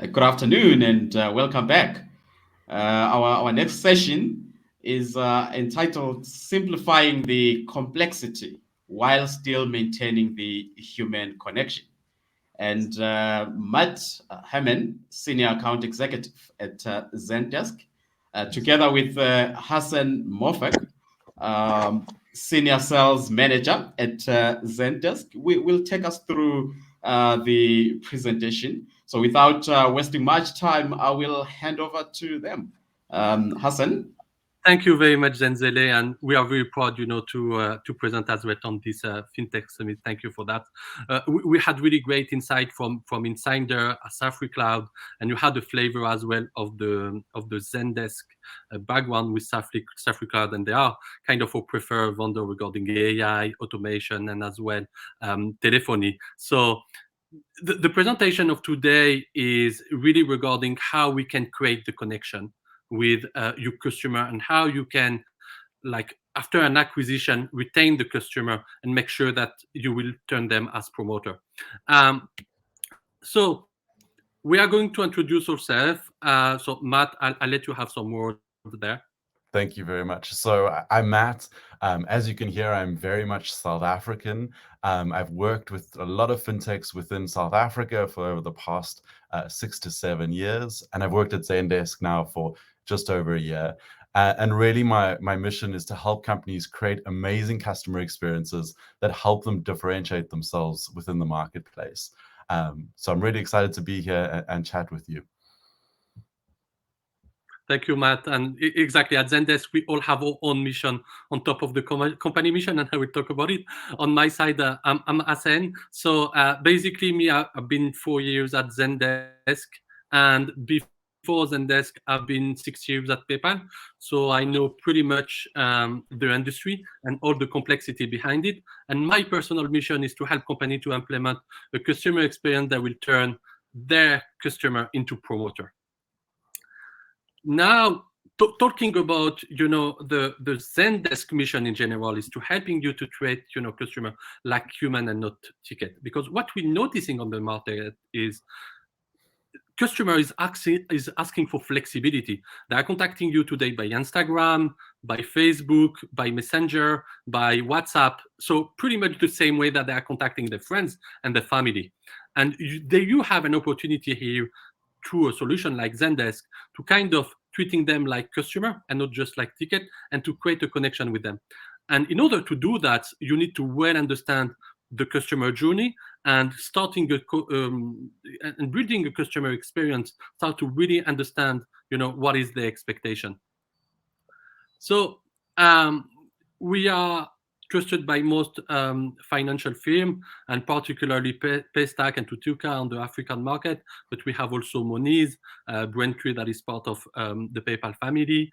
Good afternoon and welcome back. Our next session is entitled Simplifying the Complexity While Still Maintaining the Human Connection. And Matt Harman, Senior Account Executive at Zendesk, together with Hassen Mouffok, Senior Sales Manager at Zendesk, will take us through the presentation. So without wasting much time, I will hand over to them. Hassan? Thank you very much, Zenzele, and we are very proud, to present as well on this fintech summit. Thank you for that. We had really great insight from Insider, Safri Cloud, and you had a flavor as well of the Zendesk background with Safri Cloud, and they are kind of a preferred vendor regarding AI, automation, and as well telephony. So the presentation of today is really regarding how we can create the connection with your customer and how you can, like after an acquisition, retain the customer and make sure that you will turn them as promoter. So we are going to introduce ourselves. So Matt, I'll let you have some words there. Thank you very much. So I'm Matt. As you can hear, I'm very much South African. I've worked with a lot of fintechs within South Africa for over the past 6 to 7 years. And I've worked at Zendesk now for just over a year. And really my mission is to help companies create amazing customer experiences that help them differentiate themselves within the marketplace. So I'm really excited to be here and chat with you. Thank you, Matt. And exactly, at Zendesk, we all have our own mission on top of the company mission, and I will talk about it. On my side, I'm Hassen. So basically, I've been 4 years at Zendesk, and before Zendesk, I've been 6 years at PayPal. So I know pretty much the industry and all the complexity behind it. And my personal mission is to help companies to implement a customer experience that will turn their customer into promoter. Now, talking about the Zendesk mission in general is to helping you to treat customer like human and not ticket, because what we're noticing on the market is customer is asking for flexibility. They are contacting you today by Instagram, by Facebook, by Messenger, by WhatsApp. So pretty much the same way that they are contacting their friends and their family. And you have an opportunity here through a solution like Zendesk to kind of treating them like customer and not just like ticket, and to create a connection with them. And in order to do that, you need to well understand the customer journey and and building a customer experience, start to really understand what is the expectation. So we are trusted by most financial firms, and particularly Paystack and Tutuka on the African market, but we have also Moniz, Braintree that is part of the PayPal family,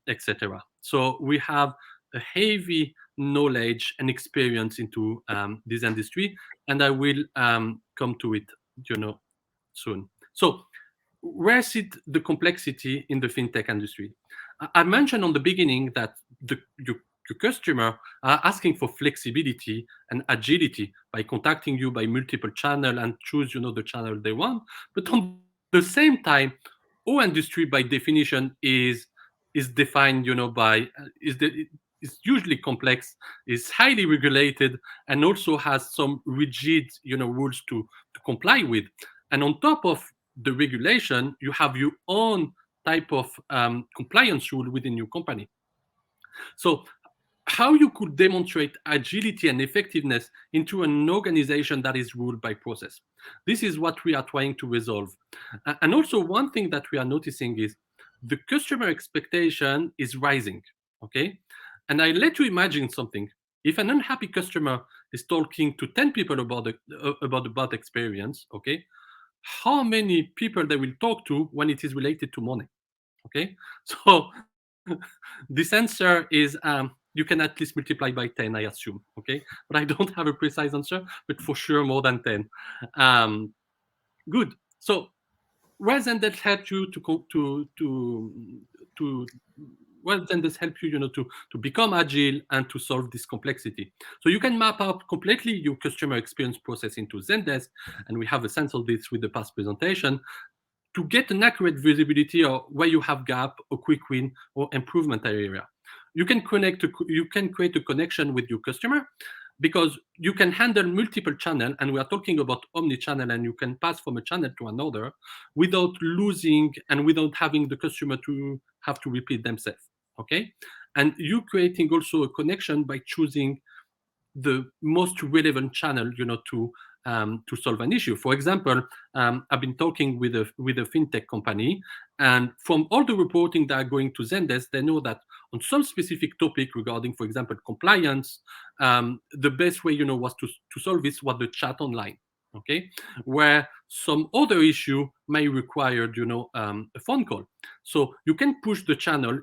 etc. So we have a heavy knowledge and experience into this industry, and I will come to it soon. So where is it the complexity in the fintech industry? I mentioned on the beginning that your customer are asking for flexibility and agility by contacting you by multiple channel and choose the channel they want. But on the same time, our industry by definition is defined by is usually complex, is highly regulated, and also has some rigid rules to comply with. And on top of the regulation, you have your own type of compliance rule within your company. So how you could demonstrate agility and effectiveness into an organization that is ruled by process. This is what we are trying to resolve. And also one thing that we are noticing is the customer expectation is rising, okay? And I let you imagine something. If an unhappy customer is talking to 10 people about the bad experience, okay, how many people they will talk to when it is related to money, okay? So this answer is you can at least multiply by 10, I assume, okay? But I don't have a precise answer, but for sure more than 10. Good. So where Zendesk help you Zendesk help you, to become agile and to solve this complexity. So you can map out completely your customer experience process into Zendesk, and we have a sense of this with the past presentation. to get an accurate visibility of where you have gap, or quick win, or improvement area. You can create a connection with your customer, because you can handle multiple channels, and we are talking about omni-channel, and you can pass from a channel to another without losing and without having the customer to have to repeat themselves. Okay, and you creating also a connection by choosing the most relevant channel, to solve an issue. For example, I've been talking with a fintech company, and from all the reporting that are going to Zendesk, they know that on some specific topic regarding, for example, compliance, the best way, was to solve this was the chat online. Okay, where some other issue may require, a phone call. So you can push the channel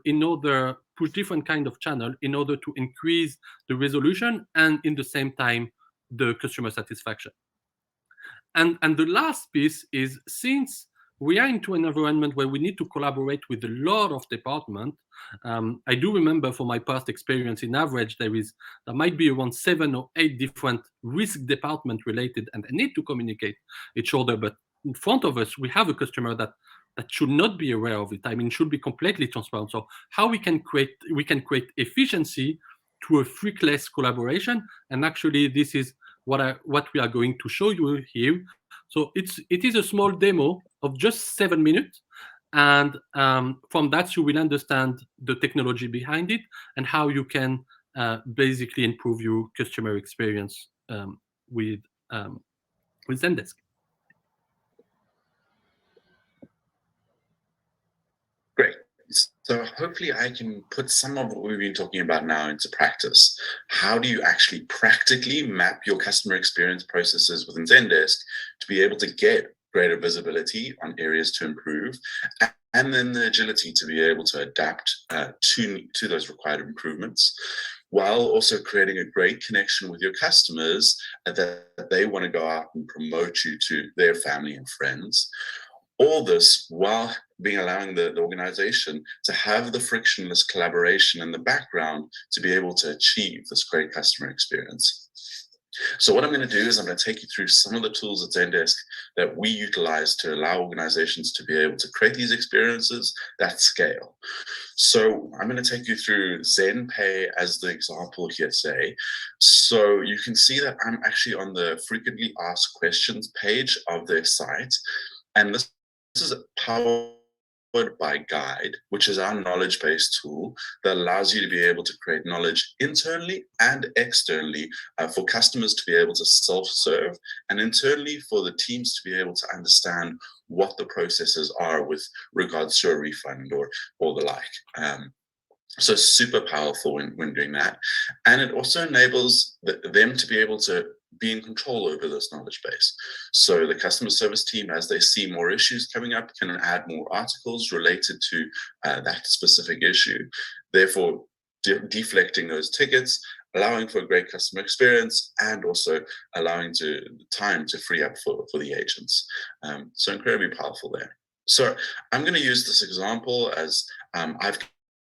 push different kind of channel in order to increase the resolution and in the same time the customer satisfaction. And the last piece is, since we are into an environment where we need to collaborate with a lot of departments. I do remember from my past experience, in average, there might be around 7 or 8 different risk department related, and they need to communicate each other. But in front of us, we have a customer that should not be aware of it. I mean, should be completely transparent. So how we can create efficiency to a freakless collaboration, and actually this is what we are going to show you here. So it is a small demo of just 7 minutes, and from that you will understand the technology behind it and how you can basically improve your customer experience with Zendesk. Great. So hopefully I can put some of what we've been talking about now into practice. How do you actually practically map your customer experience processes within Zendesk to be able to get greater visibility on areas to improve, and then the agility to be able to adapt to those required improvements, while also creating a great connection with your customers that they want to go out and promote you to their family and friends. All this while allowing the organization to have the frictionless collaboration in the background to be able to achieve this great customer experience. So what I'm going to do is I'm going to take you through some of the tools at Zendesk that we utilize to allow organizations to be able to create these experiences that scale. So I'm going to take you through Zenpay as the example here today. So you can see that I'm actually on the frequently asked questions page of their site. And this is powered by Guide, which is our knowledge-based tool that allows you to be able to create knowledge internally and externally for customers to be able to self-serve, and internally for the teams to be able to understand what the processes are with regards to a refund or the like. So super powerful when doing that. And it also enables them to be able to be in control over this knowledge base. So the customer service team, as they see more issues coming up, can add more articles related to that specific issue, therefore deflecting those tickets, allowing for a great customer experience, and also allowing time to free up for the agents. So incredibly powerful there. So I'm going to use this example as I've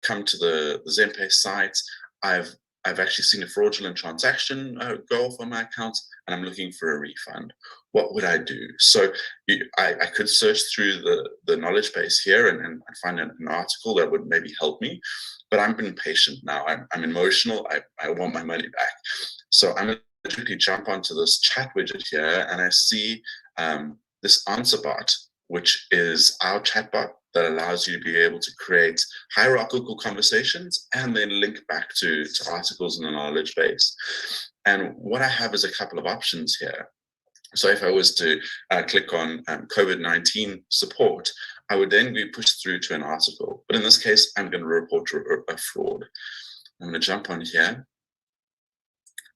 come to the Zenpay site. I've actually seen a fraudulent transaction go off on my account, and I'm looking for a refund. What would I do? So I could search through the knowledge base here and find an article that would maybe help me, but I'm impatient now. I'm emotional. I want my money back. So I'm going to quickly jump onto this chat widget here, and I see this answer bot, which is our chatbot that allows you to be able to create hierarchical conversations and then link back to articles in the knowledge base. And what I have is a couple of options here. So if I was to click on COVID-19 support, I would then be pushed through to an article. But in this case, I'm going to report a fraud. I'm going to jump on here.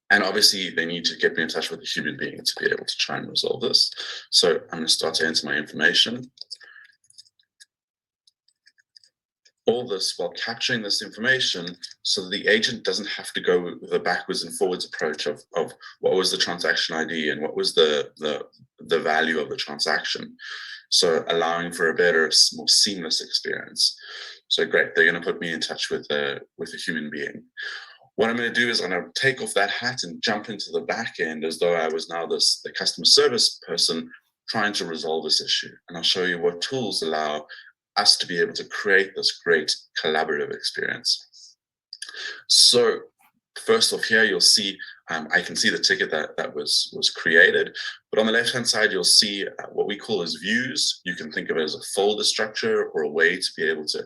And obviously, they need to get me in touch with a human being to be able to try and resolve this. So I'm going to start to enter my information. All this while capturing this information so that the agent doesn't have to go with a backwards and forwards approach of what was the transaction ID and what was the value of the transaction. So allowing for a better, more seamless experience. So great, they're going to put me in touch with a human being. What I'm going to do is I'm going to take off that hat and jump into the back end as though I was now the customer service person trying to resolve this issue. And I'll show you what tools allow us to be able to create this great collaborative experience. So first off here, you'll see, I can see the ticket that was created, but on the left-hand side, you'll see what we call as views. You can think of it as a folder structure or a way to be able to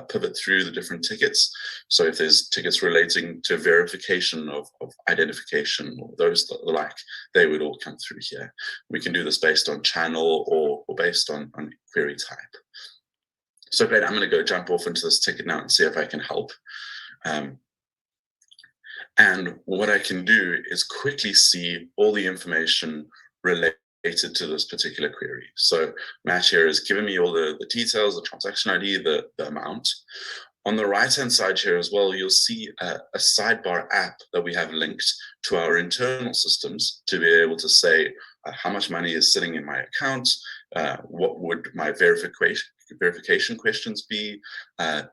pivot through the different tickets. So if there's tickets relating to verification of identification or those like, they would all come through here. We can do this based on channel or based on query type. So great, I'm going to go jump off into this ticket now and see if I can help. And what I can do is quickly see all the information related to this particular query. So Matt here has given me all the details, the transaction ID, the amount. On the right-hand side here as well, you'll see a sidebar app that we have linked to our internal systems to be able to say how much money is sitting in my account, what would my verification questions be,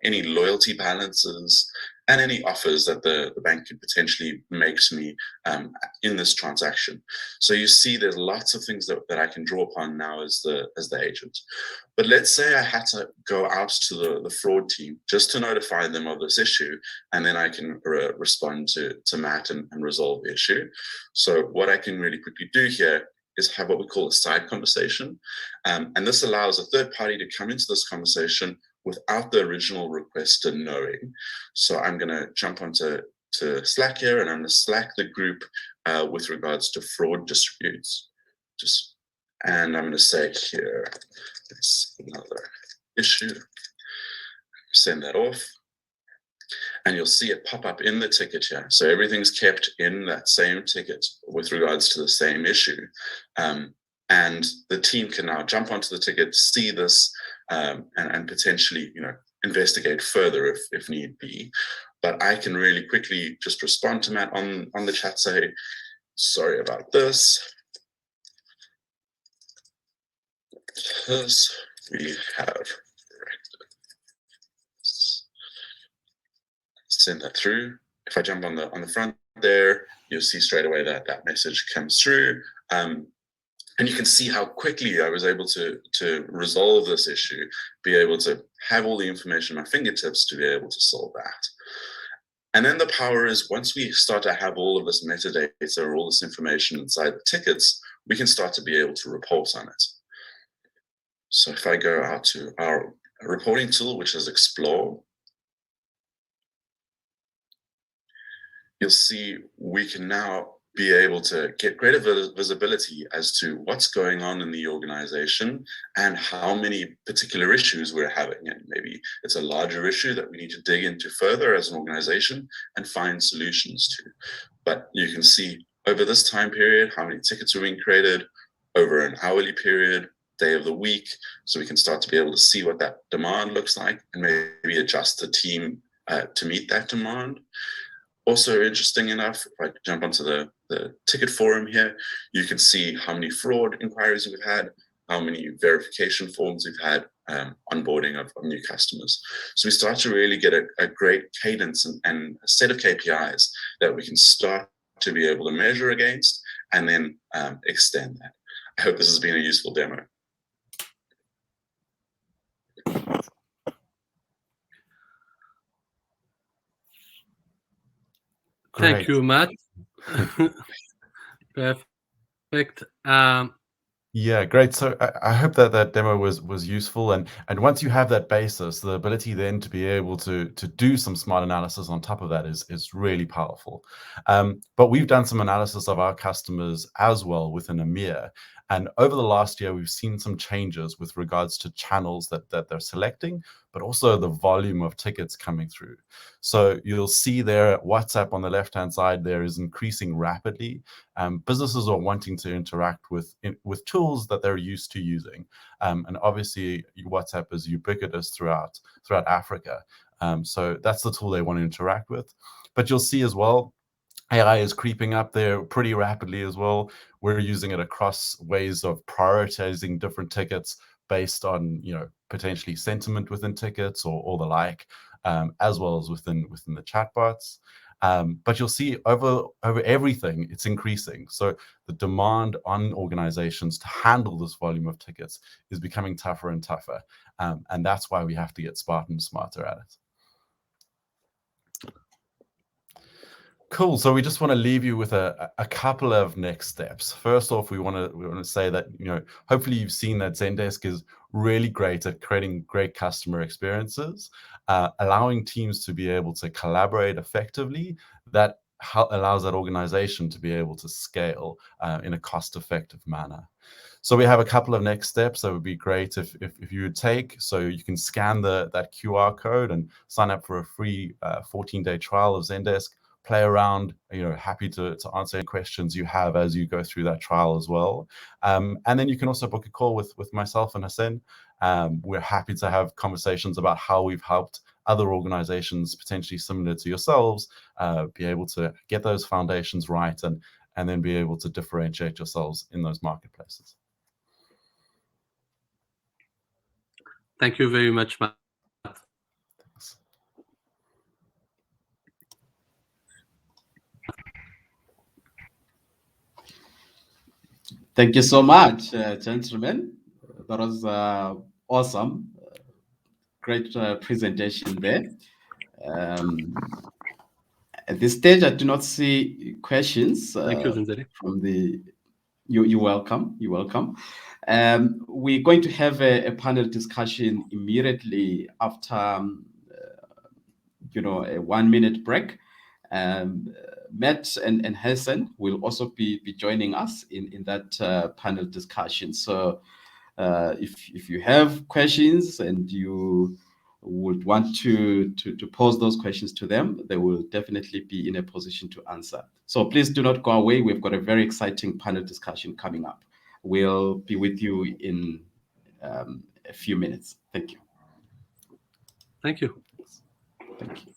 any loyalty balances, and any offers that the bank could potentially make to me in this transaction. So you see there's lots of things that I can draw upon now as the agent. But let's say I had to go out to the fraud team just to notify them of this issue, and then I can respond to Matt and resolve the issue. So what I can really quickly do here is have what we call a side conversation. And this allows a third party to come into this conversation without the original requester knowing. So I'm going to jump onto Slack here, and I'm going to Slack the group with regards to fraud disputes. And I'm going to say here, there's another issue. Send that off. And you'll see it pop up in the ticket here. So everything's kept in that same ticket with regards to the same issue. And the team can now jump onto the ticket, see this, and potentially, investigate further if need be. But I can really quickly just respond to Matt on the chat, say, sorry about this. Because we have send that through. If I jump on the front there, you'll see straight away that message comes through. And you can see how quickly I was able to resolve this issue, be able to have all the information at my fingertips to be able to solve that. And then the power is, once we start to have all of this metadata or all this information inside the tickets, we can start to be able to report on it. So if I go out to our reporting tool, which is Explore, you'll see we can now be able to get greater visibility as to what's going on in the organization and how many particular issues we're having. And maybe it's a larger issue that we need to dig into further as an organization and find solutions to. But you can see over this time period, how many tickets are being created over an hourly period, day of the week. So we can start to be able to see what that demand looks like and maybe adjust the team to meet that demand. Also, interesting enough, if I jump onto the ticket forum here, you can see how many fraud inquiries we've had, how many verification forms we've had, onboarding of new customers. So we start to really get a great cadence and a set of KPIs that we can start to be able to measure against and then extend that. I hope this has been a useful demo. Thank you, Matt. Perfect. Yeah, great. So I hope that demo was useful, and once you have that basis, the ability then to be able to do some smart analysis on top of that is really powerful. But we've done some analysis of our customers as well within EMEA, and over the last year we've seen some changes with regards to channels that they're selecting, but also the volume of tickets coming through. So you'll see there WhatsApp on the left-hand side there is increasing rapidly. Businesses are wanting to interact with tools that they're used to using. And obviously WhatsApp is ubiquitous throughout Africa. So that's the tool they want to interact with. But you'll see as well, AI is creeping up there pretty rapidly as well. We're using it across ways of prioritizing different tickets based on, potentially sentiment within tickets or the like, as well as within the chatbots. But you'll see over everything, it's increasing. So the demand on organizations to handle this volume of tickets is becoming tougher and tougher. And that's why we have to get smarter and smarter at it. Cool. So we just want to leave you with a couple of next steps. First off, we want to say that, hopefully you've seen that Zendesk is really great at creating great customer experiences, allowing teams to be able to collaborate effectively. That allows that organization to be able to scale in a cost-effective manner. So we have a couple of next steps that would be great if you would take. So you can scan that QR code and sign up for a free 14-day trial of Zendesk. Play around, happy to answer any questions you have as you go through that trial as well. And then you can also book a call with myself and Hassen. We're happy to have conversations about how we've helped other organizations potentially similar to yourselves be able to get those foundations right and then be able to differentiate yourselves in those marketplaces. Thank you very much, Matt. Thanks. Thank you so much, gentlemen. That was awesome. Great presentation there. At this stage, I do not see questions. Thank you, Zendesk. From the. You're welcome. You're welcome. We're going to have a panel discussion immediately after, a 1-minute break. Matt and Hassen will also be joining us in that panel discussion. So if you have questions and you would want to pose those questions to them, they will definitely be in a position to answer. So please do not go away. We've got a very exciting panel discussion coming up. We'll be with you in a few minutes. Thank you. Thank you. Thank you.